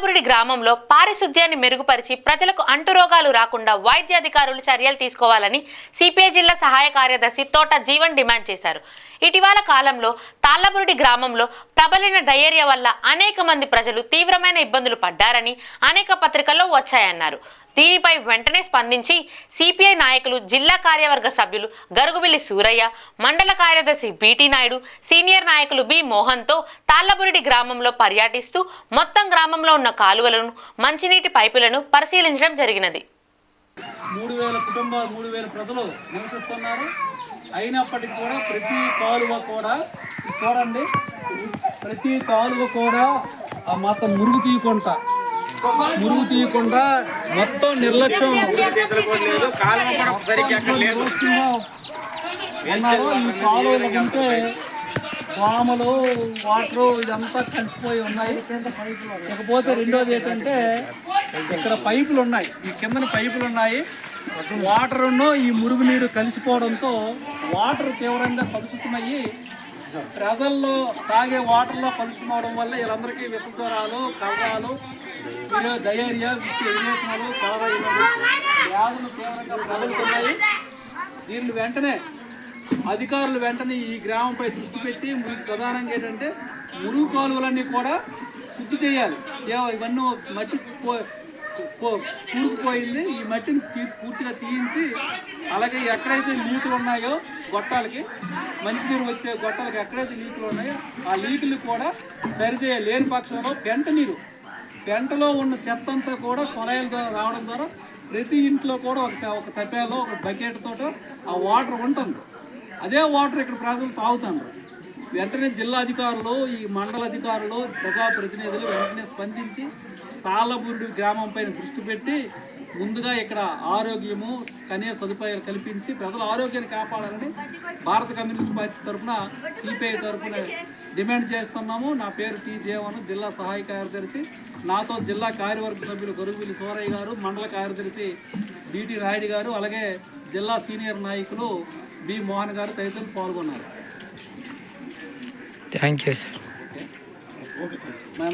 తాళ్లబురుడి గ్రామంలో పారిశుద్ధ్యాన్ని మెరుగుపరిచి ప్రజలకు అంటురోగాలు రాకుండా వైద్య అధికారులు చర్యలు తీసుకోవాలని సిపిఐ జిల్లా సహాయ కార్యదర్శి తోట జీవన్ డిమాండ్ చేశారు. ఇటీవల కాలంలో తాళ్లబురుడి గ్రామంలో ప్రబలిన డయేరియా వల్ల అనేక మంది ప్రజలు తీవ్రమైన ఇబ్బందులు పడ్డారని అనేక పత్రికల్లో వచ్చాయన్నారు. దీనిపై వెంటనే స్పందించి సిపిఐ నాయకులు, జిల్లా కార్యవర్గ సభ్యులు గరుగుబిల్లి సూరయ్య, మండల కార్యదర్శి బీటీ నాయుడు, సీనియర్ నాయకులు బి మోహన్తో తాళ్లబురుడి గ్రామంలో పర్యటిస్తూ మొత్తం గ్రామంలో ఉన్న కాలువలను, మంచినీటి పైపులను పరిశీలించడం జరిగినది. 3000 కుటుంబాలు, 3000 ప్రజలు నివసిస్తున్నారు. అయినప్పటికీ కూడా ప్రతి కాలువ కూడా చూడండి, ప్రతి కాలువ కూడా మొత్తం మురుగు తీయకుండా మొత్తం నిర్లక్ష్యం ఉన్నారు. ఈ కాలువలు ఉంటే దోమలు, వాటరు ఇదంతా కలిసిపోయి ఉన్నాయి. ఇకపోతే రెండోది ఏంటంటే ఇక్కడ పైపులు ఉన్నాయి, ఈ కిందన పైపులు ఉన్నాయి. వాటరును ఈ మురుగునీరు కలిసిపోవడంతో వాటర్ తీవ్రంగా కలుసుకున్నాయి. ప్రజల్లో తాగే వాటర్లో కలుసుకుపోవడం వల్ల వీళ్ళందరికీ విషజ్వరాలు, కలరాలు, డయేరియా, విరేచనాలు, చాలా వ్యాధులు తీవ్రంగా ప్రబలుతున్నాయి. దీన్ని వెంటనే అధికారులు ఈ గ్రామంపై దృష్టి పెట్టి ప్రధానంగా ఏంటంటే మురుగు కాలువలన్నీ కూడా శుద్ధి చేయాలి. ఇవన్నీ మట్టి కూరుకుపోయింది, ఈ మట్టిని పూర్తిగా తీయించి, అలాగే ఎక్కడైతే లీకులు ఉన్నాయో గొట్టాలకి, మంచినీరు వచ్చే గొట్టాలకి ఎక్కడైతే లీకులు ఉన్నాయో ఆ లీకులు కూడా సరిచేయాలి. లేని పక్షంలో పెంటలో ఉన్న చెత్త అంతా కూడా కొలాయిల ద్వారా రావడం ద్వారా ప్రతి ఇంట్లో కూడా ఒక తప్పేలో ఒక బకెట్ తోట ఆ వాటర్ ఉంటుంది. అదే వాటర్ ఇక్కడ ప్రజలు తాగుతున్నారు. వెంటనే జిల్లా అధికారులు, ఈ మండల అధికారులు, ప్రజాప్రతినిధులు వెంటనే స్పందించి తాళ్లబురుడి గ్రామం పైన దృష్టి పెట్టి ముందుగా ఇక్కడ ఆరోగ్యము, కనీస సదుపాయాలు కల్పించి ప్రజల ఆరోగ్యాన్ని కాపాడాలని భారత కమ్యూనిస్ట్ పార్టీ తరఫున, సిపిఐ తరఫున డిమాండ్ చేస్తున్నాము. నా పేరు టి జీవన్, జిల్లా సహాయ కార్యదర్శి. నాతో జిల్లా కార్యవర్గ సభ్యులు గరుగుబిల్లి సూరయ్య గారు, మండల కార్యదర్శి బీటీ నాయుడు గారు, అలాగే జిల్లా సీనియర్ నాయకులు బి మోహన్ గారు తదితరులు పాల్గొన్నారు. Thank you sir.